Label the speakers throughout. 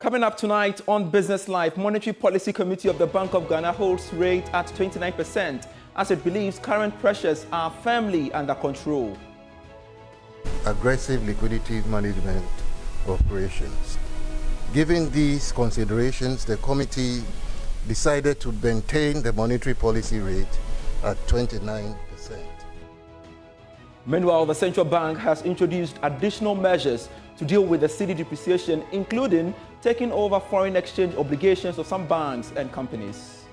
Speaker 1: Coming up tonight on Business Live, Monetary Policy Committee of the Bank of Ghana holds rate at 29% as it believes current pressures are firmly under control.
Speaker 2: Aggressive liquidity management operations. Given these considerations, the committee decided to maintain the monetary policy rate at 29%.
Speaker 1: Meanwhile, the central bank has introduced additional measures to deal with the cedi depreciation, including taking over foreign exchange obligations of some banks and companies.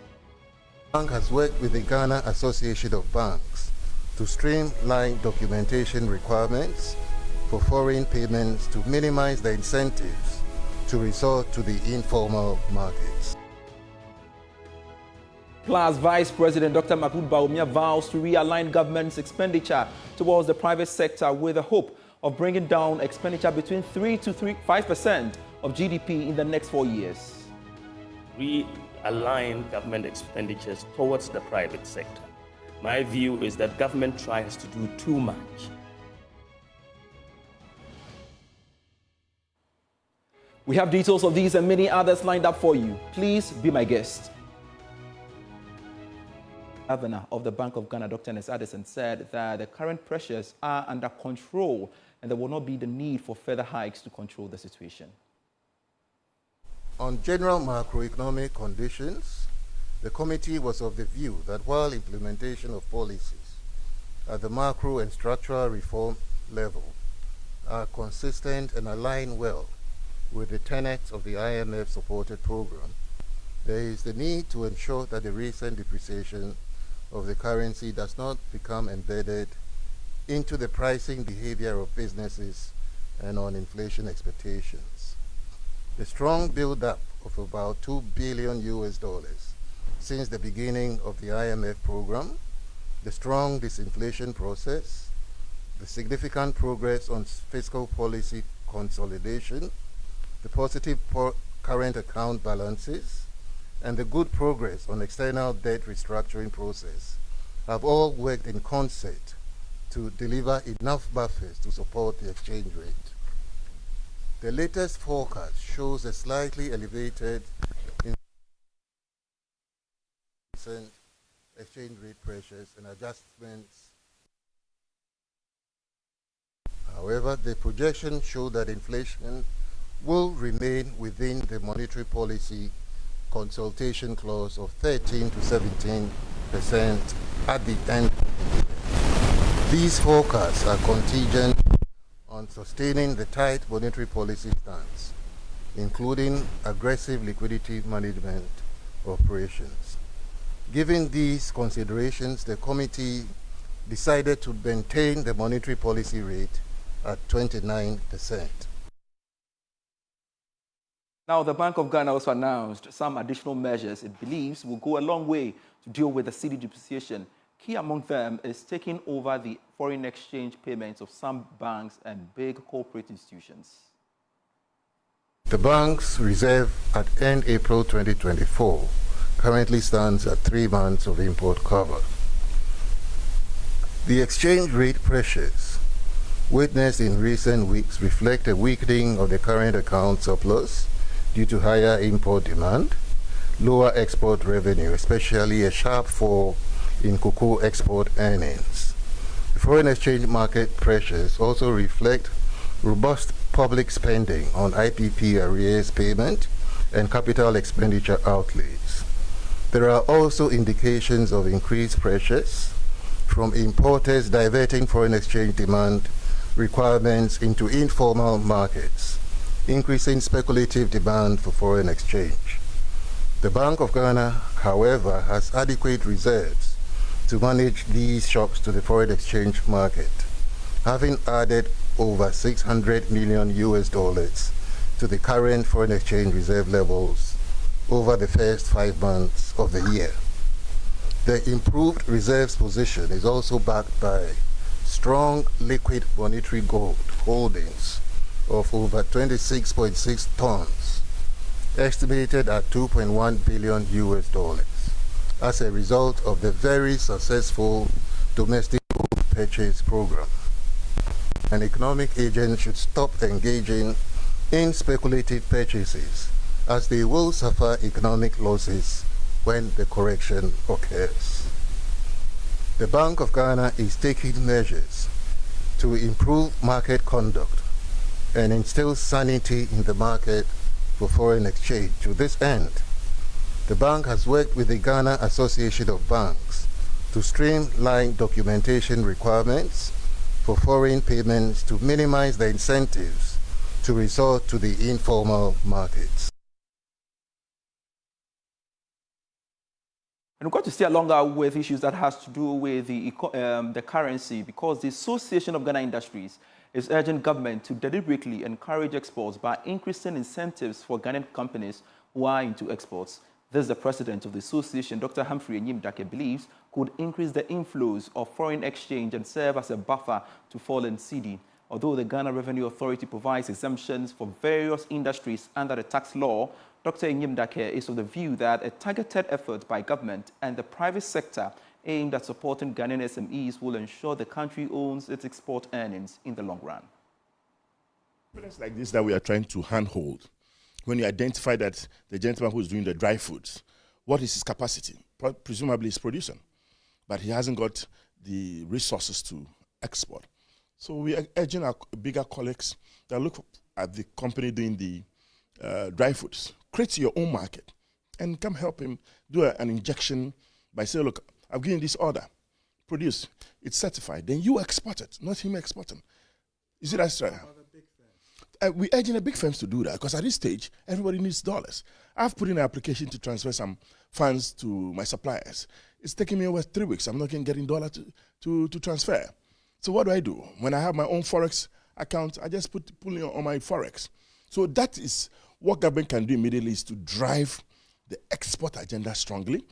Speaker 2: The bank has worked with the Ghana Association of Banks to streamline documentation requirements for foreign payments to minimize the incentives to resort to the informal markets.
Speaker 1: Plus, Vice President Dr. Mahmoud Bawumia vows to realign government's expenditure towards the private sector with the hope of bringing down expenditure between 3 to 5% of GDP in the next 4 years.
Speaker 3: Realign government expenditures towards the private sector. My view is that government tries to do too much.
Speaker 1: We have details of these and many others lined up for you. Please be my guest. Governor of the Bank of Ghana, Dr. Nes Addison, said that the current pressures are under control and there will not be the need for further hikes to control the situation.
Speaker 2: On general macroeconomic conditions, the committee was of the view that while implementation of policies at the macro and structural reform level are consistent and align well with the tenets of the IMF-supported program, there is the need to ensure that the recent depreciation of the currency does not become embedded into the pricing behavior of businesses and on inflation expectations. The strong build-up of about $2 billion since the beginning of the IMF program, the strong disinflation process, the significant progress on fiscal policy consolidation, the positive current account balances, and the good progress on external debt restructuring process have all worked in concert to deliver enough buffers to support the exchange rate. The latest forecast shows a slightly elevated exchange rate pressures and adjustments. However, the projections show that inflation will remain within the monetary policy consultation clause of 13 to 17% at the end. These forecasts are contingent on sustaining the tight monetary policy stance, including aggressive liquidity management operations. Given these considerations, the committee decided to maintain the monetary policy rate at 29%.
Speaker 1: Now, the Bank of Ghana also announced some additional measures it believes will go a long way to deal with the cedi depreciation. Key among them is taking over the foreign exchange payments of some banks and big corporate institutions.
Speaker 2: The bank's reserve at end April 2024 currently stands at 3 months of import cover. The exchange rate pressures witnessed in recent weeks reflect a weakening of the current account surplus due to higher import demand, lower export revenue, especially a sharp fall in cocoa export earnings. The foreign exchange market pressures also reflect robust public spending on IPP arrears payment and capital expenditure outlays. There are also indications of increased pressures from importers diverting foreign exchange demand requirements into informal markets, increasing speculative demand for foreign exchange. The Bank of Ghana, however, has adequate reserves to manage these shocks to the foreign exchange market, having added over $600 million to the current foreign exchange reserve levels over the first 5 months of the year. The improved reserves position is also backed by strong liquid monetary gold holdings of over 26.6 tons, estimated at $2.1 billion, as a result of the very successful domestic gold purchase program. An economic agent should stop engaging in speculative purchases as they will suffer economic losses when the correction occurs. The Bank of Ghana is taking measures to improve market conduct and instill sanity in the market for foreign exchange. To this end, the bank has worked with the Ghana Association of Banks to streamline documentation requirements for foreign payments to minimize the incentives to resort to the informal markets.
Speaker 1: And we're going to stay longer with issues that has to do with the currency, because the Association of Ghana Industries is urging government to deliberately encourage exports by increasing incentives for Ghanaian companies who are into exports. This the president of the association, Dr. Humphrey Enyimdake, believes could increase the inflows of foreign exchange and serve as a buffer to fallen cedi. Although the Ghana Revenue Authority provides exemptions for various industries under the tax law, Dr. Enyimdake is of the view that a targeted effort by government and the private sector aimed at supporting Ghanaian SMEs will ensure the country owns its export earnings in the long run.
Speaker 4: It's like this that we are trying to handhold. When you identify that the gentleman who is doing the dry foods, what is his capacity? Presumably he's producing, but he hasn't got the resources to export. So we are urging our bigger colleagues that look at the company doing the dry foods. Create your own market and come help him do an injection by saying, look, I've given this order, produce, it's certified. Then you export it, not him exporting. You see that's right? We're urging the big firms to do that because at this stage, everybody needs dollars. I've put in an application to transfer some funds to my suppliers. It's taking me over 3 weeks. I'm not getting dollars to transfer. So what do? When I have my own Forex account, I just pull it on my Forex. So that is what government can do immediately, is to drive the export agenda strongly,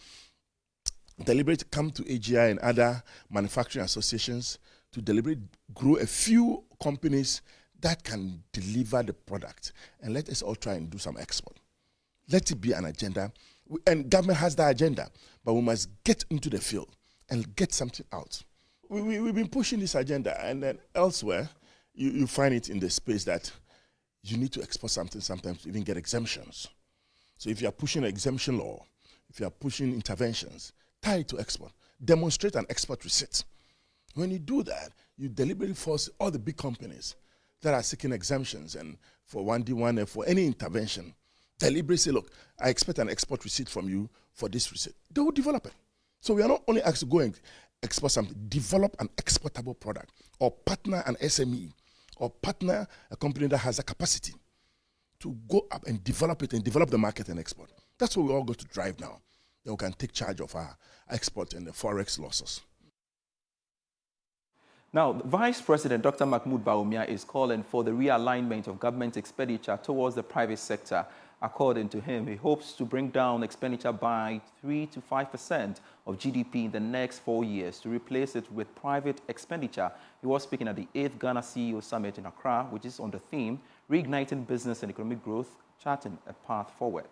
Speaker 4: deliberate come to AGI and other manufacturing associations to deliberate grow a few companies that can deliver the product, and let us all try and do some export. Let it be an agenda, and government has that agenda, but we must get into the field and get something out. We've been pushing this agenda, and then elsewhere, you find it in the space that you need to export something, sometimes to even get exemptions. So if you are pushing an exemption law, if you are pushing interventions, tie it to export. Demonstrate an export receipt. When you do that, you deliberately force all the big companies that are seeking exemptions and for 1D, 1F, for any intervention, deliberately say, look, I expect an export receipt from you for this receipt. They will develop it. So we are not only asked to go and export something, develop an exportable product, or partner an SME, or partner a company that has a capacity to go up and develop it and develop the market and export. That's what we all got to drive now. Then we can take charge of our export and the Forex losses.
Speaker 1: Now, Vice President Dr. Mahmoud Bawumia is calling for the realignment of government expenditure towards the private sector. According to him, he hopes to bring down expenditure by 3 to 5% of GDP in the next 4 years to replace it with private expenditure. He was speaking at the 8th Ghana CEO Summit in Accra, which is on the theme, Reigniting Business and Economic Growth, Charting a Path Forward.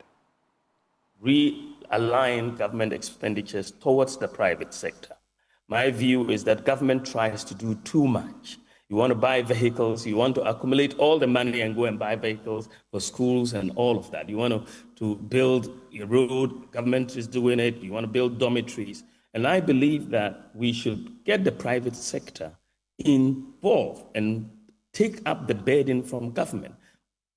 Speaker 3: Realign government expenditures towards the private sector. My view is that government tries to do too much. You want to buy vehicles, you want to accumulate all the money and go and buy vehicles for schools and all of that. You want to build a road, government is doing it. You want to build dormitories. And I believe that we should get the private sector involved and take up the burden from government.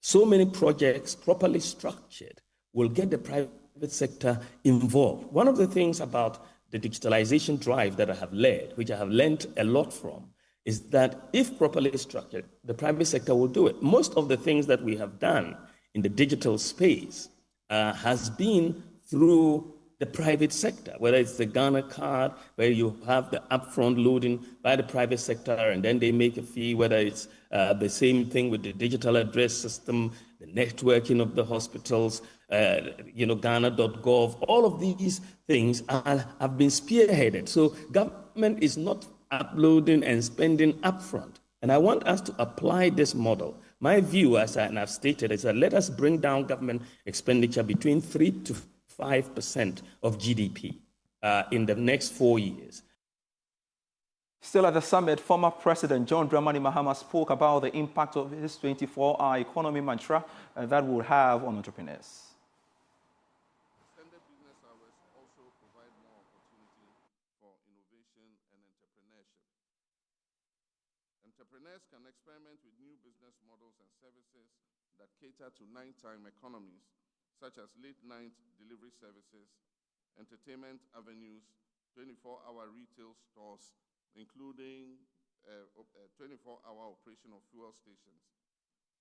Speaker 3: So many projects properly structured will get the private sector involved. One of the things about the digitalization drive that I have led, which I have learned a lot from, is that if properly structured, the private sector will do it. Most of the things that we have done in the digital space has been through the private sector, whether it's the Ghana card, where you have the upfront loading by the private sector, and then they make a fee, whether it's the same thing with the digital address system, the networking of the hospitals, Ghana.gov, all of these things have been spearheaded. So government is not uploading and spending upfront. And I want us to apply this model. My view, as I've stated, is that let us bring down government expenditure between 3 to 5% of GDP in the next 4 years.
Speaker 1: Still at the summit, former President John Dramani Mahama spoke about the impact of his 24-hour economy mantra that will have on entrepreneurs.
Speaker 5: services that cater to nighttime economies, such as late-night delivery services, entertainment avenues, 24-hour retail stores, including 24-hour operation of fuel stations.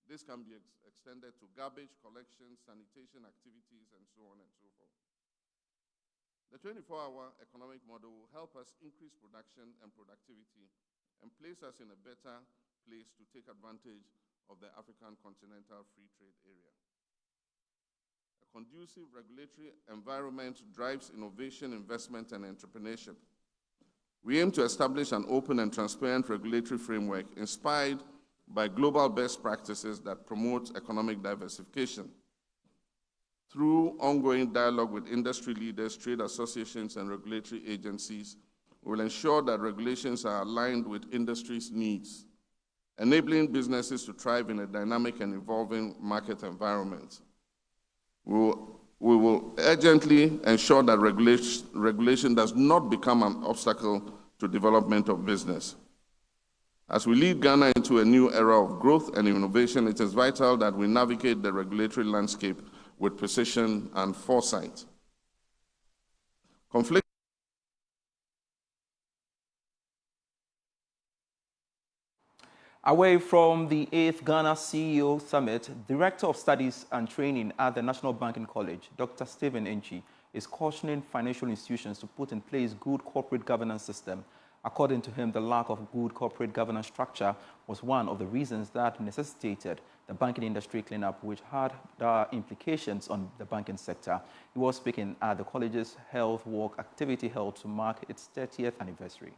Speaker 5: This can be extended to garbage collection, sanitation activities, and so on and so forth. The 24-hour economic model will help us increase production and productivity and place us in a better place to take advantage of the African continental free trade area. A conducive regulatory environment drives innovation, investment, and entrepreneurship. We aim to establish an open and transparent regulatory framework inspired by global best practices that promote economic diversification. Through ongoing dialogue with industry leaders, trade associations, and regulatory agencies, we will ensure that regulations are aligned with industry's needs, enabling businesses to thrive in a dynamic and evolving market environment. We will urgently ensure that regulation does not become an obstacle to development of business. As we lead Ghana into a new era of growth and innovation, it is vital that we navigate the regulatory landscape with precision and foresight.
Speaker 1: Away from the 8th Ghana CEO Summit, Director of Studies and Training at the National Banking College, Dr. Stephen Enchi, is cautioning financial institutions to put in place good corporate governance system. According to him, the lack of good corporate governance structure was one of the reasons that necessitated the banking industry cleanup, which had implications on the banking sector. He was speaking at the college's health walk activity held to mark its 30th anniversary.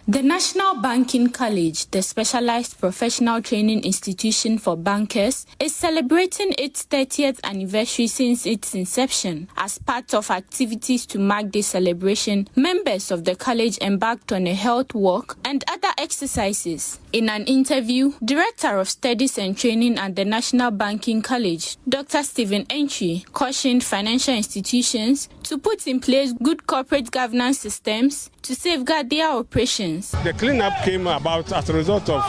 Speaker 6: The National Banking College, the specialized professional training institution for bankers, is celebrating its 30th anniversary since its inception. As part of activities to mark this celebration, members of the college embarked on a health walk and other exercises. In an interview, Director of Studies and Training at the National Banking College, Dr. Stephen Enchi, cautioned financial institutions to put in place good corporate governance systems to safeguard their operations.
Speaker 7: The cleanup came about as a result of,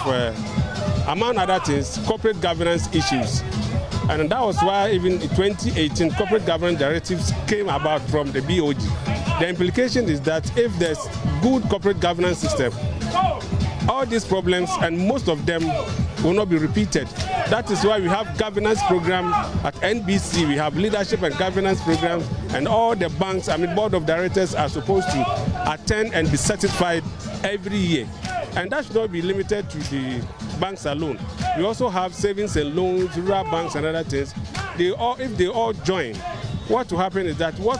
Speaker 7: among other things, corporate governance issues. And that was why even in 2018, corporate governance directives came about from the BoG. The implication is that if there's good corporate governance system, all these problems, and most of them, will not be repeated. That is why we have governance program at NBC. We have leadership and governance programs, and all the banks, board of directors are supposed to attend and be certified every year. And that should not be limited to the banks alone. We also have savings and loans, rural banks and other things. If they all join, what will happen is that what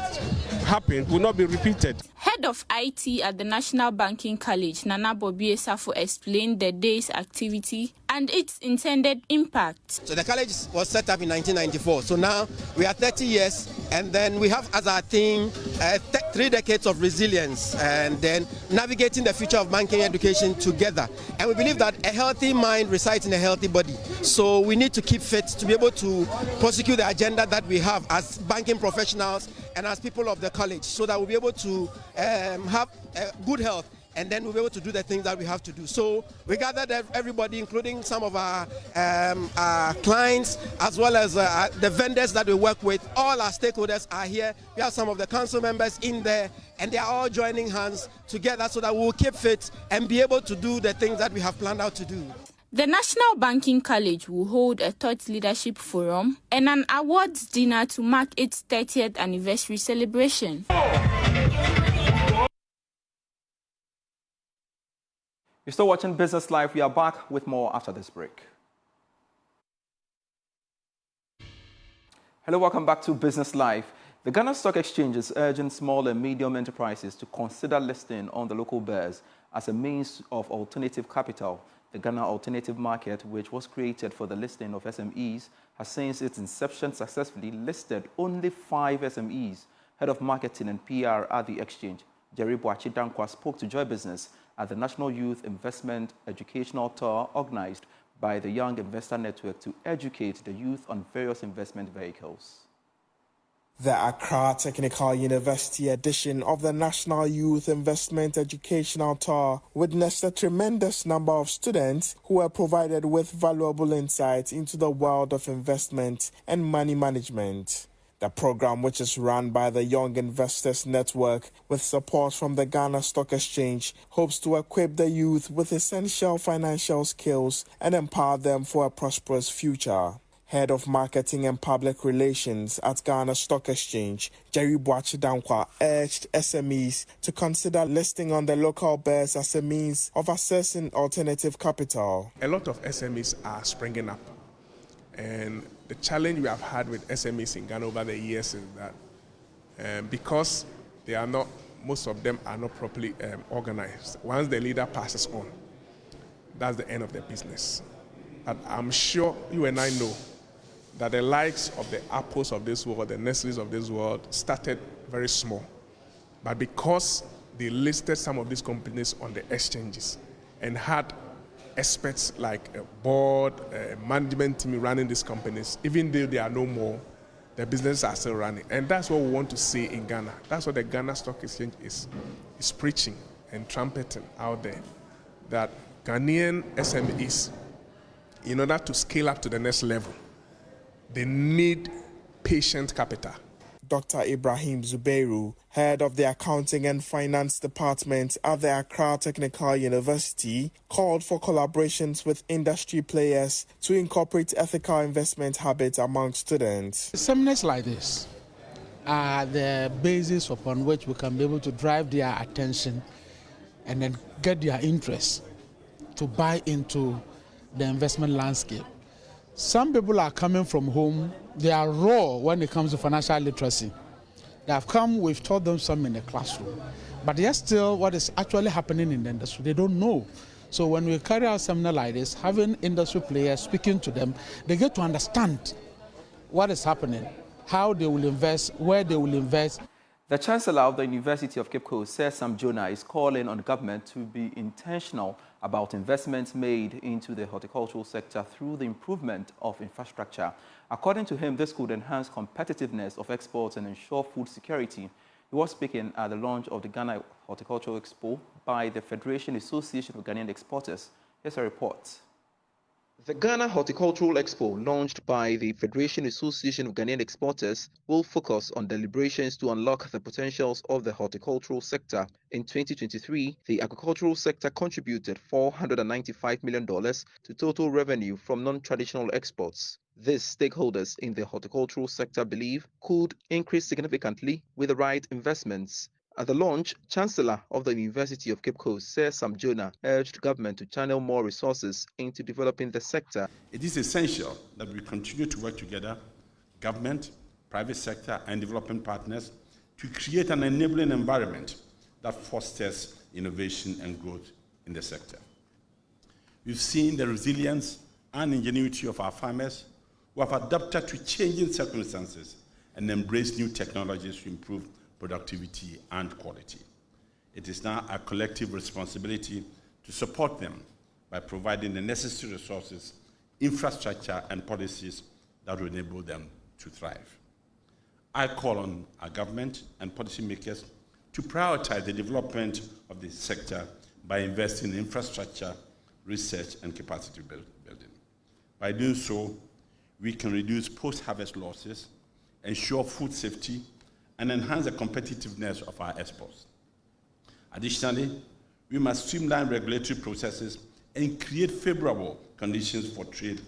Speaker 7: happened will not be repeated.
Speaker 6: Head of IT at the National Banking College, Nana Bobie Safo, explained the day's activity and its intended impact.
Speaker 8: So the college was set up in 1994. So now we are 30 years, and then we have as our theme 3 decades of resilience, and then navigating the future of banking education together. And we believe that a healthy mind resides in a healthy body. So we need to keep fit to be able to prosecute the agenda that we have as banking professionals and as people of the college, so that we'll be able to have good health, and then we'll be able to do the things that we have to do. So we gathered everybody, including some of our clients, as well as the vendors that we work with. All our stakeholders are here. We have some of the council members in there, and they are all joining hands together so that we'll keep fit and be able to do the things that we have planned out to do.
Speaker 6: The National Banking College will hold a thought leadership forum and an awards dinner to mark its 30th anniversary celebration.
Speaker 1: You're still watching Business Live. We are back with more after this break. Hello, welcome back to Business Live. The Ghana Stock Exchange is urging small and medium enterprises to consider listing on the local bourse as a means of alternative capital. The Ghana Alternative Market, which was created for the listing of SMEs, has since its inception successfully listed only 5 SMEs. Head of Marketing and PR at the exchange, Jerry Boachi Dankwa, spoke to Joy Business at the National Youth Investment Educational Tour organized by the Young Investor Network to educate the youth on various investment vehicles.
Speaker 9: The Accra Technical University edition of the National Youth Investment Educational Tour witnessed a tremendous number of students who were provided with valuable insights into the world of investment and money management. The program, which is run by the Young Investors Network with support from the Ghana Stock Exchange, hopes to equip the youth with essential financial skills and empower them for a prosperous future. Head of Marketing and Public Relations at Ghana Stock Exchange, Jerry Boachidankwa, urged SMEs to consider listing on the local bears as a means of accessing alternative capital.
Speaker 7: A lot of SMEs are springing up, and the challenge we have had with SMEs in Ghana over the years is that because they are not, most of them are not properly organized. Once the leader passes on, that's the end of their business. But I'm sure you and I know that the likes of the Apples of this world, the Nestles of this world, started very small. But because they listed some of these companies on the exchanges and had experts like a board, a management team running these companies, even though they are no more, the businesses are still running. And that's what we want to see in Ghana. That's what the Ghana Stock Exchange is preaching and trumpeting out there, that Ghanaian SMEs, in order to scale up to the next level, they need patient capital.
Speaker 9: Dr. Ibrahim Zubeiru, head of the Accounting and Finance Department at the Accra Technical University, called for collaborations with industry players to incorporate ethical investment habits among students.
Speaker 10: Seminars like this are the basis upon which we can be able to drive their attention and then get their interest to buy into the investment landscape. Some people are coming from home, they are raw when it comes to financial literacy. They have come, we've taught them some in the classroom, but yet still what is actually happening in the industry, they don't know. So when we carry out a seminar like this, having industry players speaking to them, they get to understand what is happening, how they will invest, where they will invest.
Speaker 1: The Chancellor of the University of Cape Coast, Sir Sam Jonah, is calling on the government to be intentional about investments made into the horticultural sector through the improvement of infrastructure. According to him, this could enhance competitiveness of exports and ensure food security. He was speaking at the launch of the Ghana Horticultural Expo by the Federation Association of Ghanaian Exporters. Here's a report. The Ghana Horticultural Expo, launched by the Federation Association of Ghanaian Exporters, will focus on deliberations to unlock the potentials of the horticultural sector. In 2023, the agricultural sector contributed $495 million to total revenue from non-traditional exports. This, stakeholders in the horticultural sector believe, could increase significantly with the right investments. At the launch, Chancellor of the University of Cape Coast, Sir Sam Jonah, urged government to channel more resources into developing the sector.
Speaker 11: It is essential that we continue to work together, government, private sector, and development partners, to create an enabling environment that fosters innovation and growth in the sector. We've seen the resilience and ingenuity of our farmers who have adapted to changing circumstances and embraced new technologies to improve productivity and quality. It is now our collective responsibility to support them by providing the necessary resources, infrastructure, and policies that will enable them to thrive. I call on our government and policymakers to prioritize the development of this sector by investing in infrastructure, research, and capacity building. By doing so, we can reduce post-harvest losses, ensure food safety, and enhance the competitiveness of our exports. Additionally, we must streamline regulatory processes and create favorable conditions for trade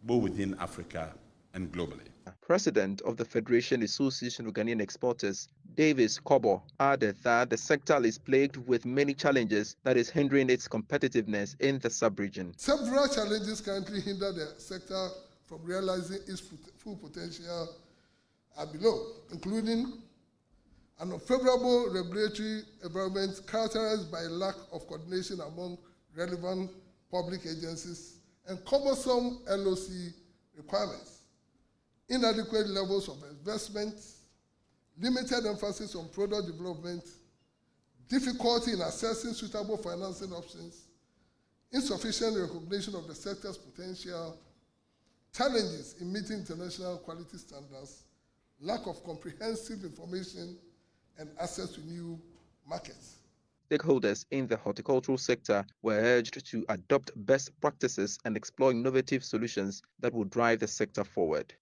Speaker 11: both within Africa and globally.
Speaker 1: President of the Federation Association of Ghanaian Exporters, Davis Kojo, added that the sector is plagued with many challenges that is hindering its competitiveness in the sub-region.
Speaker 12: Several challenges currently hinder the sector from realizing its full potential are below, including an unfavorable regulatory environment characterized by a lack of coordination among relevant public agencies and cumbersome LOC requirements, inadequate levels of investment, limited emphasis on product development, difficulty in assessing suitable financing options, insufficient recognition of the sector's potential, challenges in meeting international quality standards, lack of comprehensive information, and access to new markets.
Speaker 1: Stakeholders in the horticultural sector were urged to adopt best practices and explore innovative solutions that will drive the sector forward.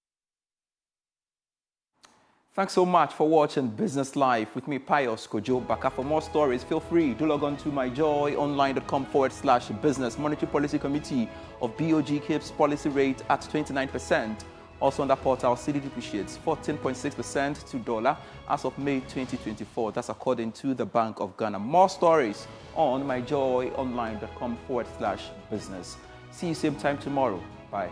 Speaker 1: Thanks so much for watching Business Live with me, Pious, Kojo, Backah. For more stories, feel free to log on to myjoyonline.com/business. Monetary Policy Committee of BoG keeps policy rate at 29%. Also on that portal, CD depreciates 14.6% to dollar as of May 2024. That's according to the Bank of Ghana. More stories on myjoyonline.com/business. See you same time tomorrow. Bye.